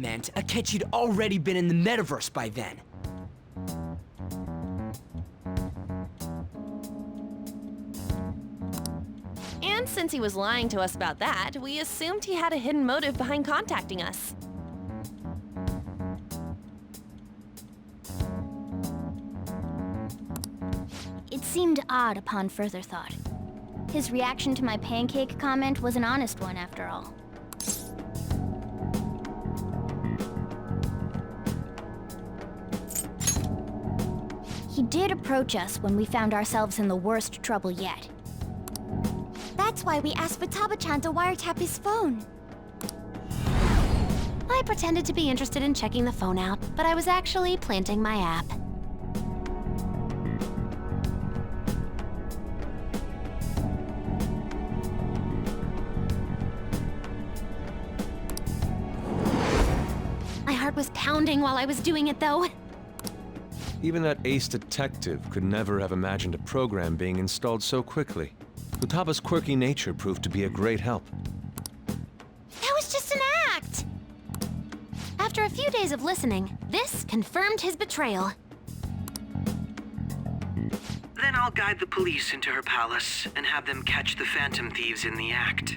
meant Akechi'd already been in the Metaverse by then. And since he was lying to us about that, we assumed he had a hidden motive behind contacting us. It seemed odd upon further thought. His reaction to my pancake comment was an honest one, after all. He did approach us when we found ourselves in the worst trouble yet. That's why we asked Futaba-chan to wiretap his phone. I pretended to be interested in checking the phone out, but I was actually planting my app. My heart was pounding while I was doing it, though. Even that ace detective could never have imagined a program being installed so quickly. Futaba's quirky nature proved to be a great help. That was just an act! After a few days of listening, this confirmed his betrayal. Then I'll guide the police into her palace and have them catch the phantom thieves in the act.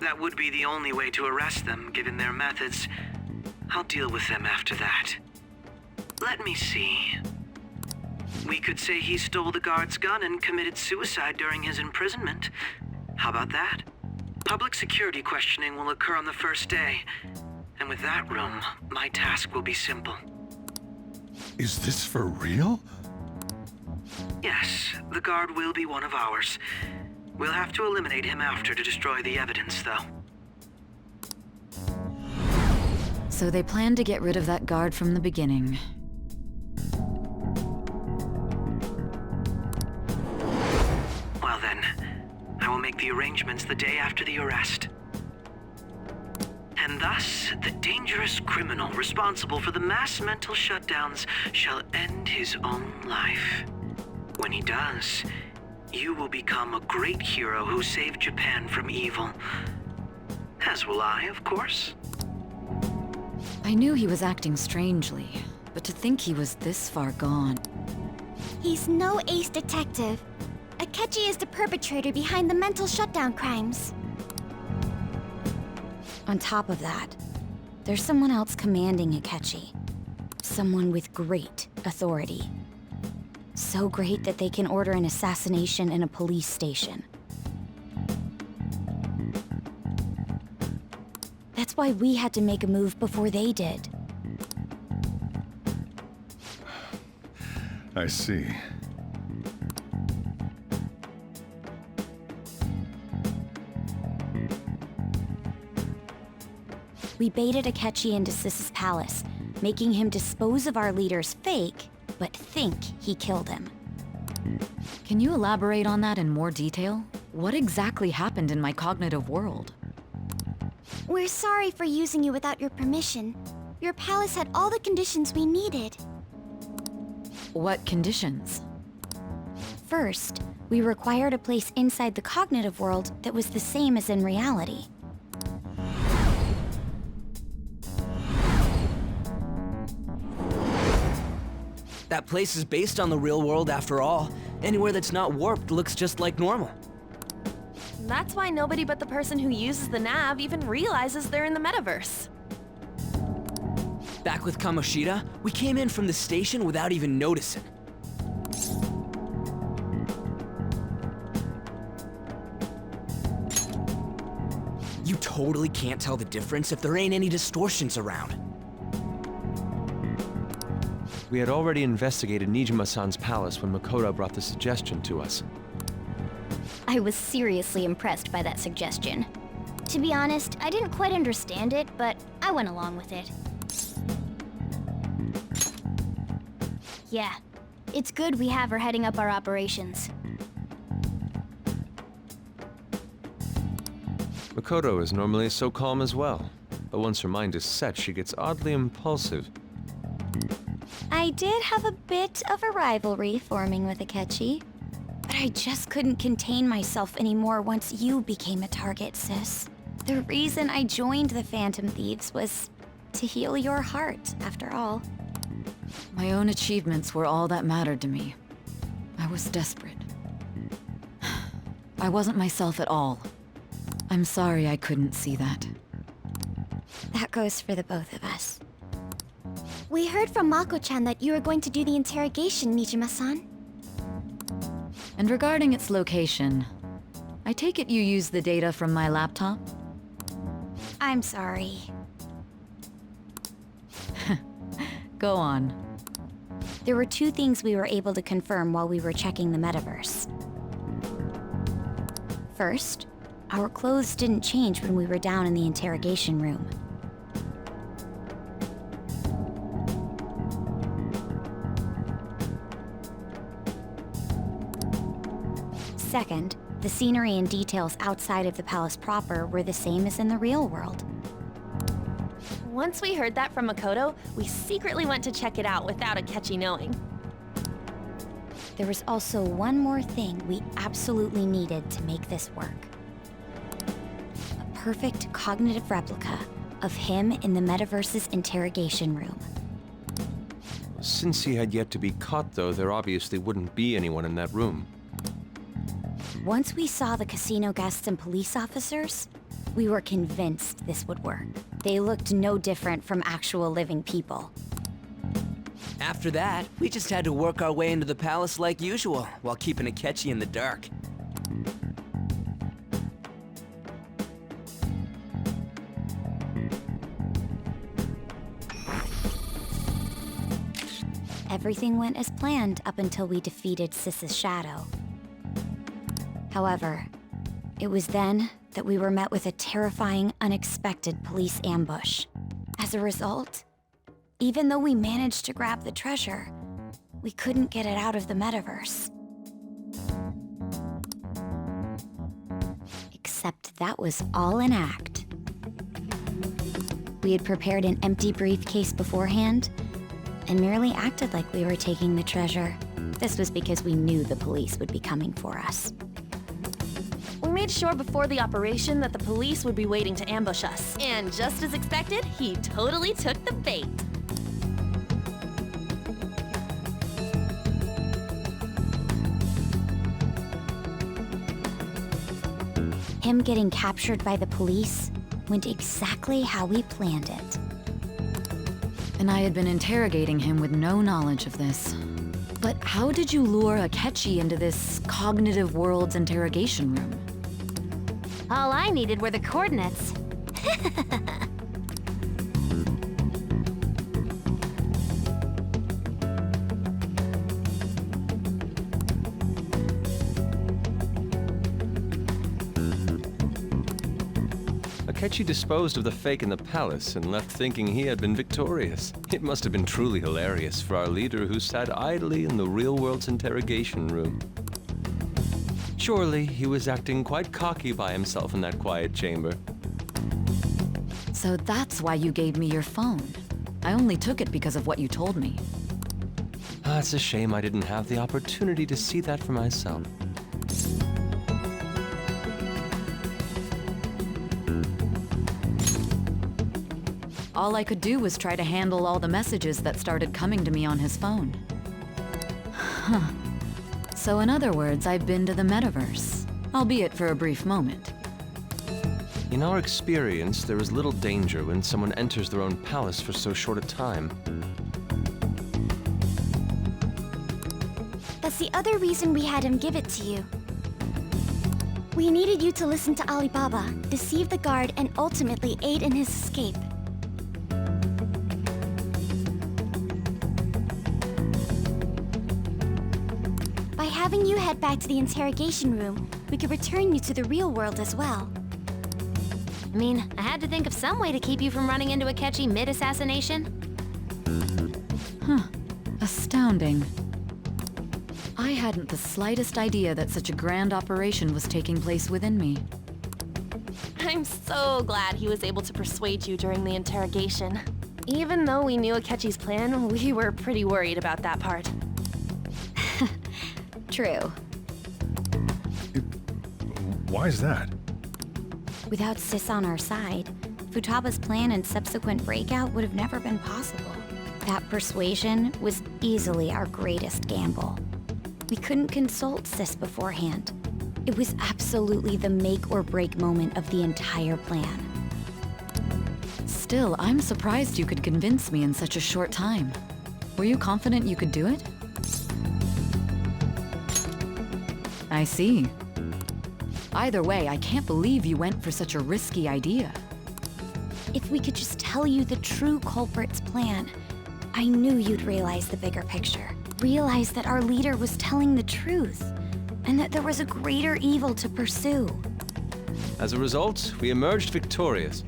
That would be the only way to arrest them, given their methods. I'll deal with them after that. Let me see. We could say he stole the guard's gun and committed suicide during his imprisonment. How about that? Public security questioning will occur on the first day. And with that room, my task will be simple. Is this for real? Yes, the guard will be one of ours. We'll have to eliminate him after to destroy the evidence, though. So they planned to get rid of that guard from the beginning. Well then, I will make the arrangements the day after the arrest. And thus, the dangerous criminal responsible for the mass mental shutdowns shall end his own life. When he does, you will become a great hero who saved Japan from evil. As will I, of course. I knew he was acting strangely, but to think he was this far gone. He's no ace detective. Akechi is the perpetrator behind the mental shutdown crimes. On top of that, there's someone else commanding Akechi. Someone with great authority. So great that they can order an assassination in a police station. That's why we had to make a move before they did. I see. We baited Akechi into Sis's palace, making him dispose of our leader's fake, but think he killed him. Can you elaborate on that in more detail? What exactly happened in my cognitive world? We're sorry for using you without your permission. Your palace had all the conditions we needed. What conditions? First, we required a place inside the cognitive world that was the same as in reality. That place is based on the real world after all. Anywhere that's not warped looks just like normal. That's why nobody but the person who uses the nav even realizes they're in the Metaverse. Back with Kamoshida, we came in from the station without even noticing. You totally can't tell the difference if there ain't any distortions around. We had already investigated Nijima-san's palace when Makoto brought the suggestion to us. I was seriously impressed by that suggestion. To be honest, I didn't quite understand it, but I went along with it. Yeah, it's good we have her heading up our operations. Makoto is normally so calm as well, but once her mind is set, she gets oddly impulsive. I did have a bit of a rivalry forming with Akechi, but But I just couldn't contain myself anymore once you became a target, sis. The reason I joined the Phantom Thieves was to heal your heart, after all. My own achievements were all that mattered to me. I was desperate. I wasn't myself at all. I'm sorry I couldn't see that. That goes for the both of us. We heard from Mako-chan that you were going to do the interrogation, Nijima-san. And regarding its location, I take it you used the data from my laptop? I'm sorry. Go on. There were two things we were able to confirm while we were checking the Metaverse. First, our clothes didn't change when we were down in the interrogation room. Second, the scenery and details outside of the palace proper were the same as in the real world. Once we heard that from Makoto, we secretly went to check it out without Akechi knowing. There was also one more thing we absolutely needed to make this work. A perfect cognitive replica of him in the Metaverse's interrogation room. Since he had yet to be caught, though, there obviously wouldn't be anyone in that room. Once we saw the casino guests and police officers, we were convinced this would work. They looked no different from actual living people. After that, we just had to work our way into the palace like usual, while keeping Akechi in the dark. Everything went as planned up until we defeated Sis's shadow. However, it was then that we were met with a terrifying, unexpected police ambush. As a result, even though we managed to grab the treasure, we couldn't get it out of the Metaverse. Except that was all an act. We had prepared an empty briefcase beforehand and merely acted like we were taking the treasure. This was because we knew the police would be coming for us. We made sure before the operation that the police would be waiting to ambush us. And just as expected, he totally took the bait. Him getting captured by the police went exactly how we planned it. And I had been interrogating him with no knowledge of this. But how did you lure Akechi into this cognitive world's interrogation room? All I needed were the coordinates. Akechi disposed of the fake in the palace and left thinking he had been victorious. It must have been truly hilarious for our leader who sat idly in the real world's interrogation room. Surely he was acting quite cocky by himself in that quiet chamber. So that's why you gave me your phone. I only took it because of what you told me. It's a shame I didn't have the opportunity to see that for myself. All I could do was try to handle all the messages that started coming to me on his phone. Huh. So in other words, I've been to the Metaverse, albeit for a brief moment. In our experience, there is little danger when someone enters their own palace for so short a time. That's the other reason we had him give it to you. We needed you to listen to Alibaba, deceive the guard, and ultimately aid in his escape. By having you head back to the interrogation room, we could return you to the real world as well. I mean, I had to think of some way to keep you from running into Akechi mid-assassination. Huh. Astounding. I hadn't the slightest idea that such a grand operation was taking place within me. I'm so glad he was able to persuade you during the interrogation. Even though we knew Akechi's plan, we were pretty worried about that part. True. Why's that? Without Sis on our side, Futaba's plan and subsequent breakout would have never been possible. That persuasion was easily our greatest gamble. We couldn't consult Sis beforehand. It was absolutely the make or break moment of the entire plan. Still, I'm surprised you could convince me in such a short time. Were you confident you could do it? I see. Either way, I can't believe you went for such a risky idea. If we could just tell you the true culprit's plan, I knew you'd realize the bigger picture. Realize that our leader was telling the truth, and that there was a greater evil to pursue. As a result, we emerged victorious.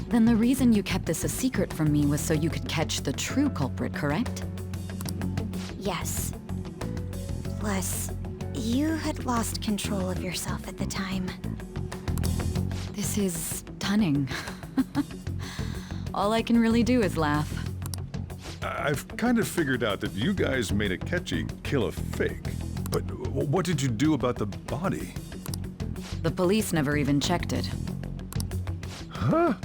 Then the reason you kept this a secret from me was so you could catch the true culprit, correct? Yes. Plus, you had lost control of yourself at the time. This is stunning. All I can really do is laugh. I've kind of figured out that you guys made Akechi kill a fake. But what did you do about the body? The police never even checked it. Huh?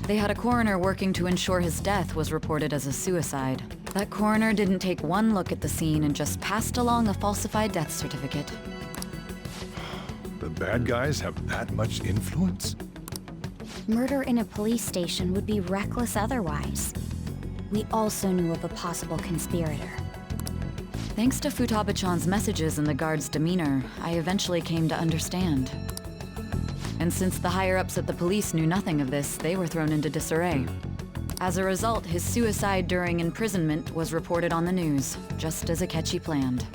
They had a coroner working to ensure his death was reported as a suicide. That coroner didn't take one look at the scene and just passed along a falsified death certificate. The bad guys have that much influence? Murder in a police station would be reckless otherwise. We also knew of a possible conspirator. Thanks to Futaba-chan's messages and the guard's demeanor, I eventually came to understand. And since the higher-ups at the police knew nothing of this, they were thrown into disarray. As a result, his suicide during imprisonment was reported on the news, just as Akechi planned.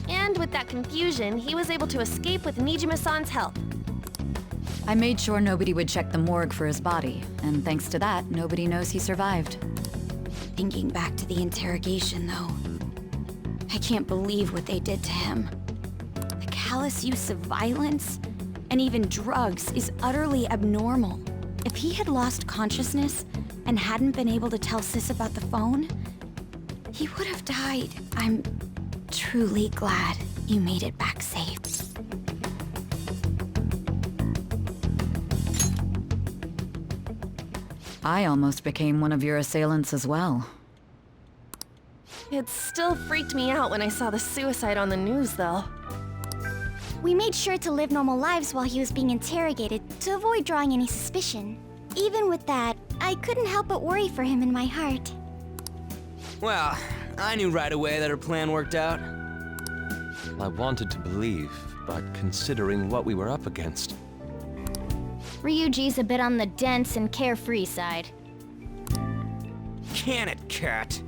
And with that confusion, he was able to escape with Nijima-san's help. I made sure nobody would check the morgue for his body, and thanks to that, nobody knows he survived. Thinking back to the interrogation, though, I can't believe what they did to him. The callous use of violence and even drugs is utterly abnormal. If he had lost consciousness and hadn't been able to tell Sis about the phone, he would have died. I'm truly glad you made it back safe. I almost became one of your assailants as well. It still freaked me out when I saw the suicide on the news, though. We made sure to live normal lives while he was being interrogated to avoid drawing any suspicion. Even with that, I couldn't help but worry for him in my heart. Well, I knew right away that her plan worked out. I wanted to believe, but considering what we were up against. Ryuji's a bit on the dense and carefree side. Can it, cat?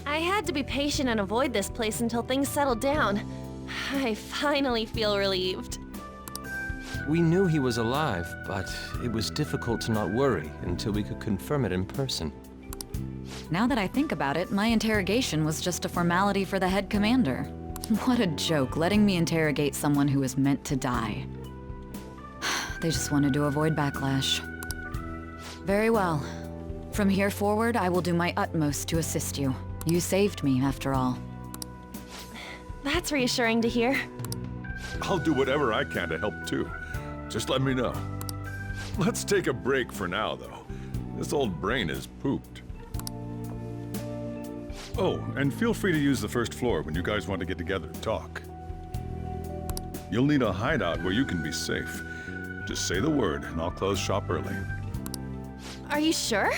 I had to be patient and avoid this place until things settled down. I finally feel relieved. We knew he was alive, but it was difficult to not worry until we could confirm it in person. Now that I think about it, my interrogation was just a formality for the head commander. What a joke, letting me interrogate someone who was meant to die. They just wanted to avoid backlash. Very well. From here forward, I will do my utmost to assist you. You saved me, after all. That's reassuring to hear. I'll do whatever I can to help too. Just let me know. Let's take a break for now, though. This old brain is pooped. Oh, and feel free to use the first floor when you guys want to get together and talk. You'll need a hideout where you can be safe. Just say the word, and I'll close shop early. Are you sure?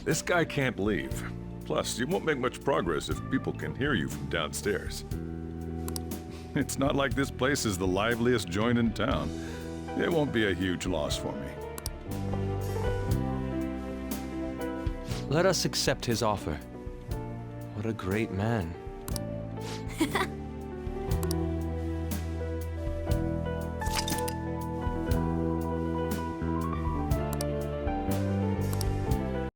This guy can't leave. Plus, you won't make much progress if people can hear you from downstairs. It's not like this place is the liveliest joint in town. It won't be a huge loss for me. Let us accept his offer. What a great man.